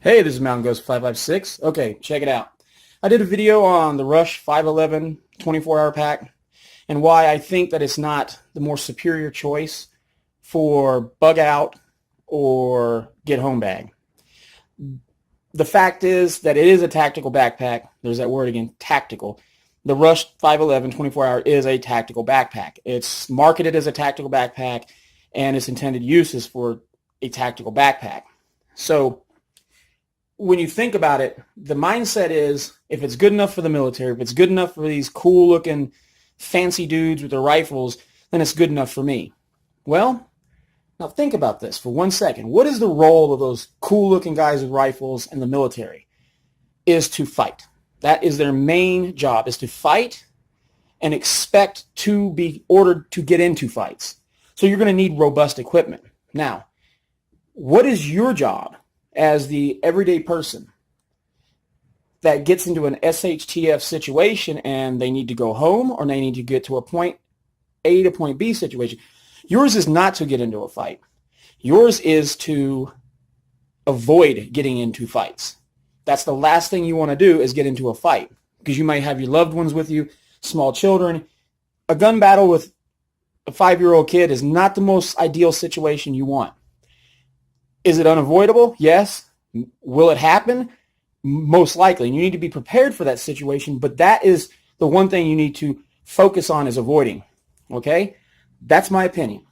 Hey, this is Mountain Ghost 556. Okay, check it out. I did a video on the Rush 511 24-hour pack and why I think that it's not the more superior choice for bug out or get home bag. The fact is that it is a tactical backpack. There's that word again, tactical. The Rush 511 24-hour is a tactical backpack. It's marketed as a tactical backpack and its intended use is for a tactical backpack. So when you think about it, the mindset is if it's good enough for the military, if it's good enough for these cool looking fancy dudes with their rifles, then it's good enough for me. Well, now think about this for 1 second. What is the role of those cool looking guys with rifles in the military? Is to fight. That is their main job, is to fight and expect to be ordered to get into fights. So you're going to need robust equipment. Now, what is your job as the everyday person that gets into an shtf situation and they need to go home or they need to get to a point A to point B situation? Yours is not to get into a fight. Yours is to avoid getting into fights. That's the last thing you want to do, is get into a fight, because you might have your loved ones with you, small children. A gun battle with a 5-year-old kid is not the most ideal situation you want. Is it unavoidable? Yes. Will it happen? Most likely. And you need to be prepared for that situation, but that is the one thing you need to focus on, is avoiding. Okay? That's my opinion.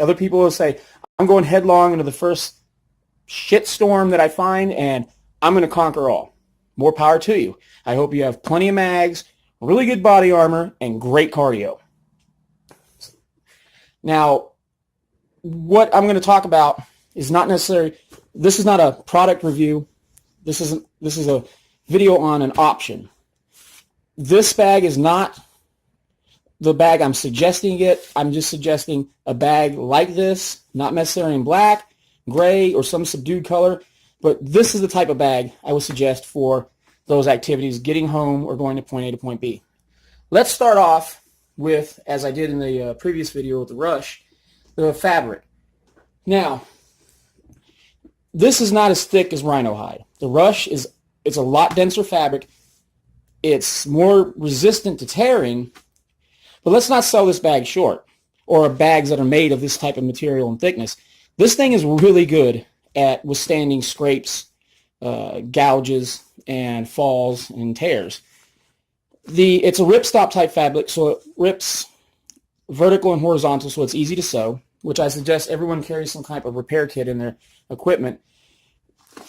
Other people will say, I'm going headlong into the first shitstorm that I find, and I'm going to conquer all. More power to you. I hope you have plenty of mags, really good body armor, and great cardio. Now, what I'm going to talk about is not necessarily, this is not a product review. This is a video on an option. This bag is not the bag I'm suggesting it. I'm just suggesting a bag like this, not necessarily in black, gray, or some subdued color, but this is the type of bag I would suggest for those activities, getting home or going to point A to point B. Let's start off with, as I did in the previous video with the Rush, the fabric. Now, this is not as thick as rhino hide. The Rush it's a lot denser fabric. It's more resistant to tearing, but let's not sell this bag short, or bags that are made of this type of material and thickness. This thing is really good at withstanding scrapes, gouges, and falls and tears. It's a ripstop type fabric, so it rips vertical and horizontal, so it's easy to sew, which I suggest everyone carry some type of repair kit in their equipment.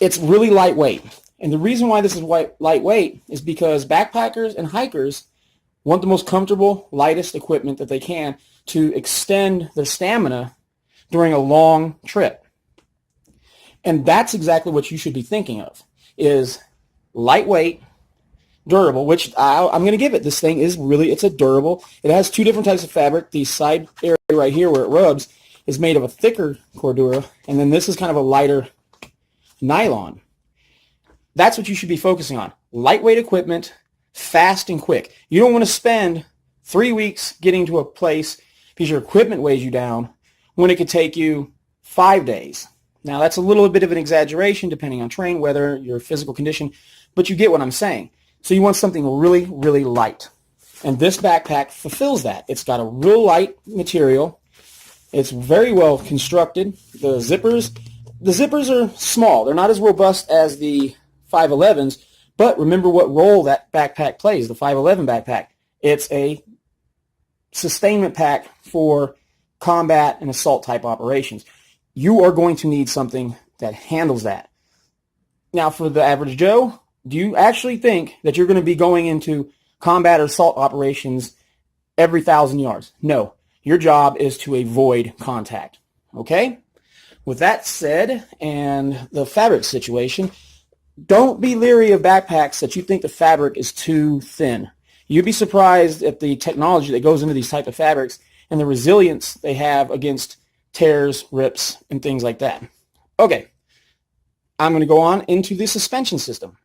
It's really lightweight, and the reason why this is lightweight is because backpackers and hikers want the most comfortable, lightest equipment that they can to extend their stamina during a long trip. And that's exactly what you should be thinking of, is lightweight, durable, which I'm going to give it. This thing is really, it's a durable. It has two different types of fabric. The side area right here where it rubs is made of a thicker Cordura, and then this is kind of a lighter nylon. That's what you should be focusing on. Lightweight equipment, fast and quick. You don't want to spend 3 weeks getting to a place because your equipment weighs you down when it could take you 5 days. Now, that's a little bit of an exaggeration depending on terrain, weather, your physical condition, but you get what I'm saying. So you want something really, really light. And this backpack fulfills that. It's got a real light material. It's very well constructed. The zippers are small. They're not as robust as the 511s, but remember what role that backpack plays, the 511 backpack. It's a sustainment pack for combat and assault type operations. You are going to need something that handles that. Now, for the average Joe, do you actually think that you're going to be going into combat or assault operations every 1,000 yards? No. Your job is to avoid contact. Okay? With that said, and the fabric situation, don't be leery of backpacks that you think the fabric is too thin. You'd be surprised at the technology that goes into these type of fabrics and the resilience they have against tears, rips, and things like that. Okay, I'm going to go on into the suspension system.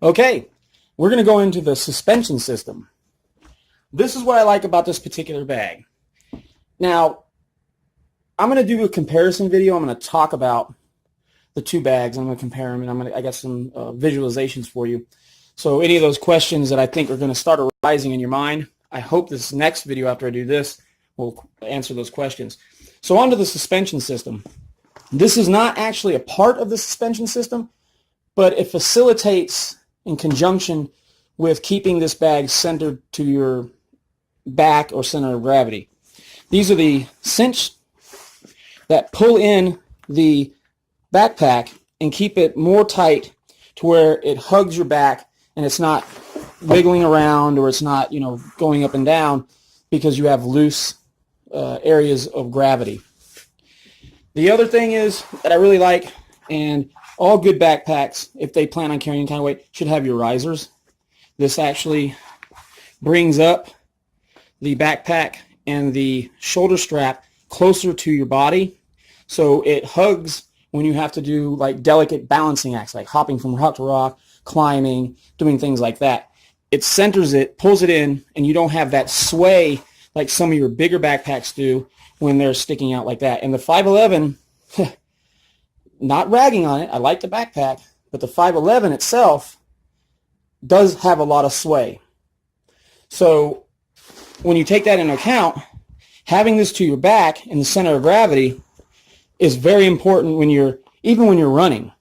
Okay, we're going to go into the suspension system. This is what I like about this particular bag. Now, I'm going to do a comparison video. I'm going to talk about the two bags. I'm going to compare them, and I got some visualizations for you. So any of those questions that I think are going to start arising in your mind, I hope this next video after I do this will answer those questions. So on to the suspension system. This is not actually a part of the suspension system, but it facilitates in conjunction with keeping this bag centered to your back or center of gravity. These are the cinch that pull in the backpack and keep it more tight to where it hugs your back and it's not wiggling around, or it's not, going up and down because you have loose areas of gravity. The other thing is that I really like, and all good backpacks, if they plan on carrying any kind of weight, should have your risers. This actually brings up the backpack and the shoulder strap closer to your body, so it hugs when you have to do like delicate balancing acts, like hopping from rock to rock, climbing, doing things like that. It centers it, pulls it in, and you don't have that sway like some of your bigger backpacks do when they're sticking out like that. And the 511, not ragging on it, I like the backpack, but the 511 itself does have a lot of sway. So when you take that into account, having this to your back in the center of gravity is very important even when you're running.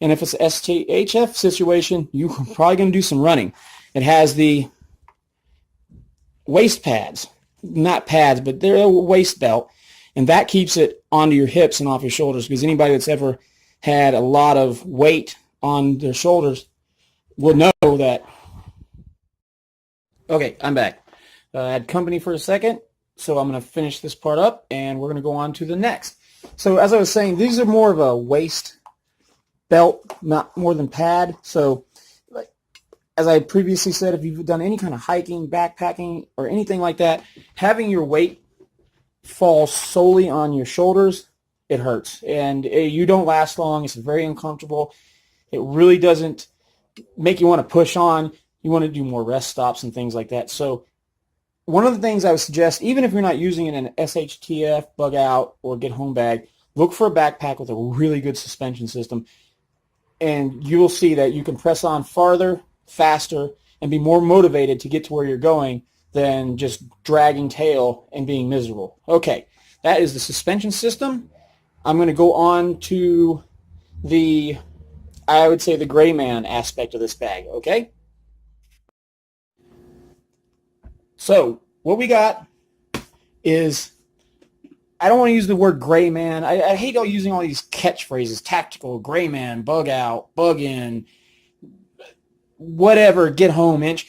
And if it's an shtf situation, you're probably going to do some running. It has the waist pads, not pads, but they're a waist belt, and that keeps it onto your hips and off your shoulders, because anybody that's ever had a lot of weight on their shoulders will know that. Okay, I'm back. I had company for a second, so I'm going to finish this part up, and we're going to go on to the next. So as I was saying, these are more of a waist belt, not more than pad. So as I previously said, if you've done any kind of hiking, backpacking, or anything like that, having your weight fall solely on your shoulders, it hurts. And you don't last long. It's very uncomfortable. It really doesn't make you want to push on. You want to do more rest stops and things like that. So one of the things I would suggest, even if you're not using it in an shtf, bug out, or get home bag, look for a backpack with a really good suspension system, and you will see that you can press on farther, faster, and be more motivated to get to where you're going than just dragging tail and being miserable. Okay, that is the suspension system. I'm going to go on to I would say the gray man aspect of this bag, okay? So what we got is, I don't want to use the word gray man. I hate using all these catchphrases: tactical, gray man, bug out, bug in, whatever, get home inch.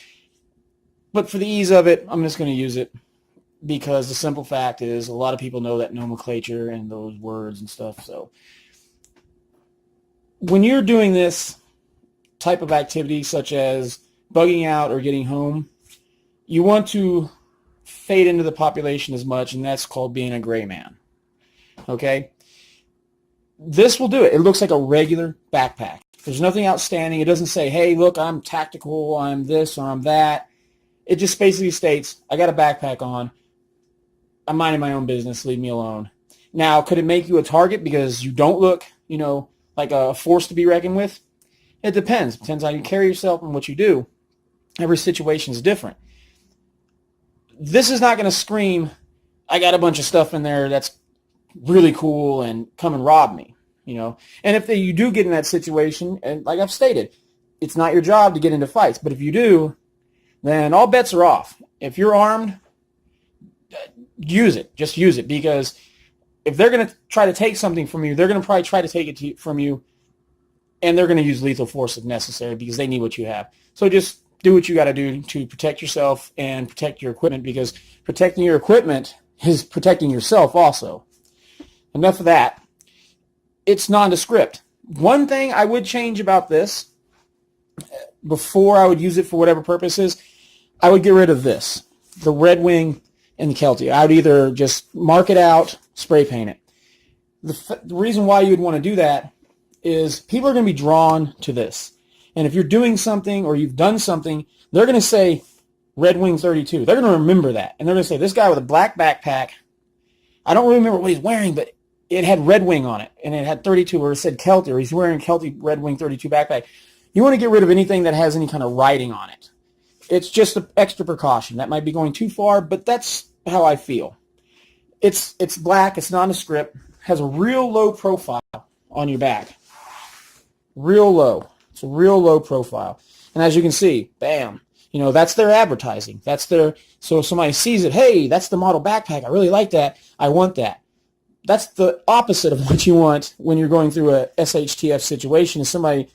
But for the ease of it, I'm just going to use it, because the simple fact is a lot of people know that nomenclature and those words and stuff. So when you're doing this type of activity, such as bugging out or getting home, you want to fade into the population as much, and that's called being a gray man. Okay? This will do it. It looks like a regular backpack. There's nothing outstanding. It doesn't say, hey, look, I'm tactical, I'm this, or I'm that. It just basically states, I got a backpack on. I'm minding my own business. Leave me alone. Now, could it make you a target because you don't look, like a force to be reckoned with? It depends. It depends how you carry yourself and what you do. Every situation is different. This is not going to scream, I got a bunch of stuff in there that's really cool and come and rob me, And if you do get in that situation, and like I've stated, it's not your job to get into fights. But if you do, then all bets are off. If you're armed, use it. Just use it, because if they're going to try to take something from you, they're going to probably try to take it from you, and they're going to use lethal force if necessary, because they need what you have. So just do what you got to do to protect yourself and protect your equipment, because protecting your equipment is protecting yourself also. Enough of that. It's nondescript. One thing I would change about this, before I would use it for whatever purposes, I would get rid of this, the Red Wing and the Kelty. I would either just mark it out, spray paint it. The reason why you would want to do that is people are going to be drawn to this. And if you're doing something or you've done something, they're going to say Red Wing 32. They're going to remember that. And they're going to say, this guy with a black backpack, I don't really remember what he's wearing, but it had Red Wing on it, and it had 32, or it said Kelty, or he's wearing a Kelty Red Wing 32 backpack. You want to get rid of anything that has any kind of writing on it. It's just an extra precaution. That might be going too far, but that's how I feel. It's black, it's nondescript, has a real low profile on your back. Real low. It's a real low profile. And as you can see, bam, that's their advertising. So if somebody sees it, hey, that's the model backpack. I really like that. I want that. That's the opposite of what you want when you're going through a shtf situation, is somebody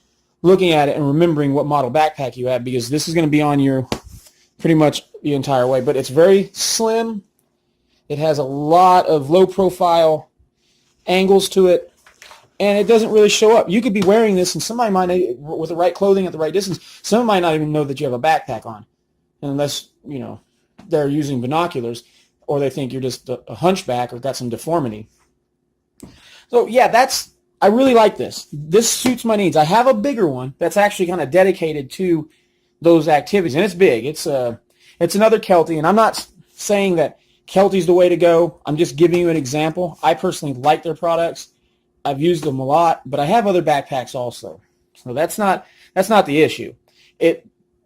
looking at it and remembering what model backpack you have, because this is going to be on you pretty much the entire way. But it's very slim. It has a lot of low profile angles to it, and it doesn't really show up. You could be wearing this, and somebody might, with the right clothing at the right distance, someone might not even know that you have a backpack on, unless, they're using binoculars, or they think you're just a hunchback or got some deformity. So yeah, I really like this. This suits my needs. I have a bigger one that's actually kind of dedicated to those activities, and it's big. It's another Kelty, and I'm not saying that Kelty's the way to go. I'm just giving you an example. I personally like their products. I've used them a lot, but I have other backpacks also. So that's not the issue.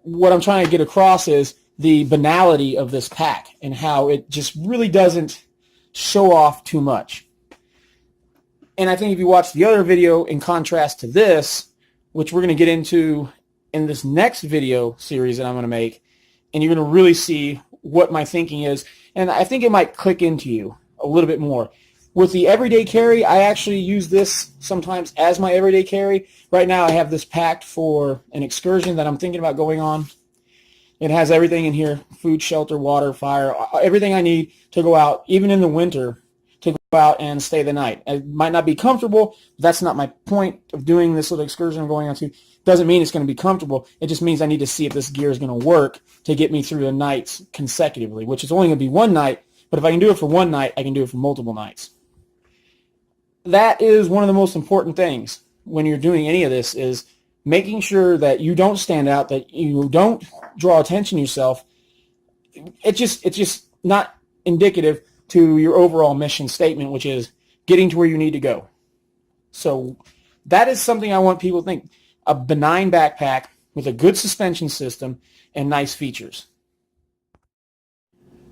What I'm trying to get across is the banality of this pack and how it just really doesn't show off too much. And I think if you watch the other video in contrast to this, which we're going to get into in this next video series that I'm going to make, and you're going to really see what my thinking is, and I think it might click into you a little bit more. With the everyday carry, I actually use this sometimes as my everyday carry. Right now I have this packed for an excursion that I'm thinking about going on. It has everything in here: food, shelter, water, fire, everything I need to go out, even in the winter, to go out and stay the night. It might not be comfortable. That's not my point of doing this little excursion I'm going on to. Doesn't mean it's going to be comfortable. It just means I need to see if this gear is going to work to get me through the nights consecutively, which is only going to be one night. But if I can do it for one night, I can do it for multiple nights. That is one of the most important things when you're doing any of this, is making sure that you don't stand out, that you don't draw attention to yourself. It's just not indicative to your overall mission statement, which is getting to where you need to go. So that is something I want people to think. A benign backpack with a good suspension system and nice features.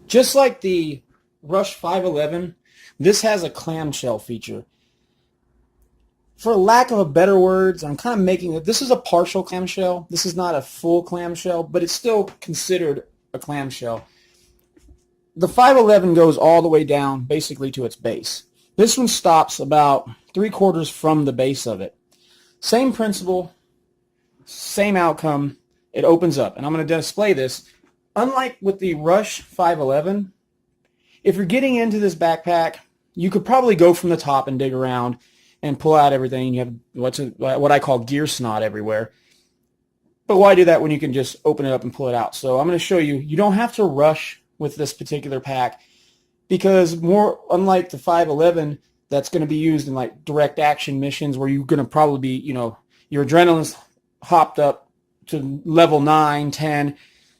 Just like the Rush 511, this has a clamshell feature. For lack of a better words, I'm kind of making it, this is a partial clamshell. This is not a full clamshell, but it's still considered a clamshell. The 511 goes all the way down basically to its base. This one stops about 3/4 from the base of it. Same principle, same outcome. It opens up, and I'm going to display this. Unlike with the Rush 511, if you're getting into this backpack, you could probably go from the top and dig around and pull out everything. You have what I call gear snot everywhere. But why do that when you can just open it up and pull it out? So I'm going to show you. You don't have to rush with this particular pack, because unlike the 511, that's going to be used in like direct action missions where you're going to probably be, your adrenaline's hopped up to level 9, 10.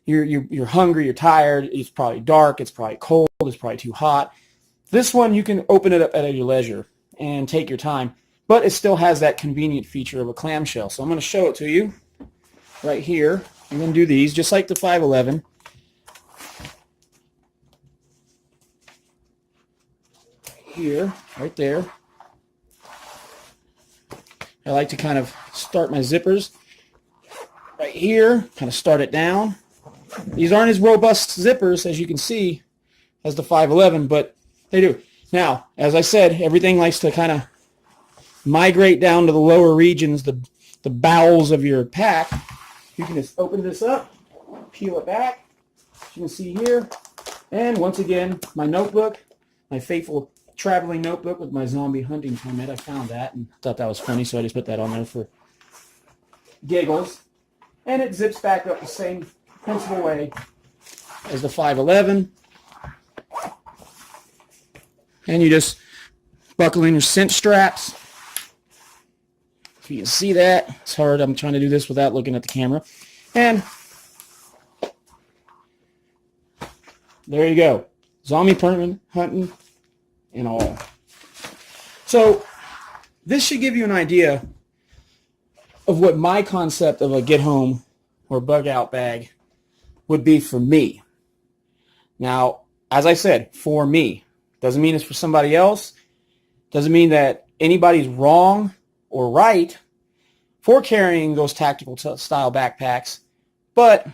You're hungry, you're tired, it's probably dark, it's probably cold, it's probably too hot. This one, you can open it up at your leisure and take your time, but it still has that convenient feature of a clamshell. So I'm going to show it to you right here. I'm going to do these just like the 511. Here, right there. I like to kind of start my zippers right here, kind of start it down. These aren't as robust zippers, as you can see, as the 511, but they do. Now, as I said, everything likes to kind of migrate down to the lower regions, the bowels of your pack. You can just open this up, peel it back, as you can see here, and once again, my notebook, my faithful traveling notebook with my zombie hunting permit. I found that and thought that was funny, so I just put that on there for giggles. And it zips back up the same principal way as the 511. And you just buckle in your cinch straps. If you can see that, it's hard. I'm trying to do this without looking at the camera. And there you go. Zombie permit hunting and all. So this should give you an idea of what my concept of a get home or bug out bag would be for me. Now, as I said, for me. Doesn't mean it's for somebody else. Doesn't mean that anybody's wrong or right for carrying those tactical style backpacks. But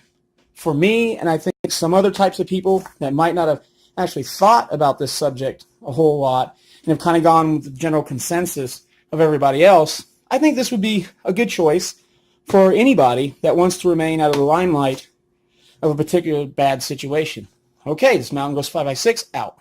for me, and I think some other types of people that might not have actually thought about this subject a whole lot and have kind of gone with the general consensus of everybody else, I think this would be a good choice for anybody that wants to remain out of the limelight of a particular bad situation. Okay, this Mountain Ghost 5x6 out.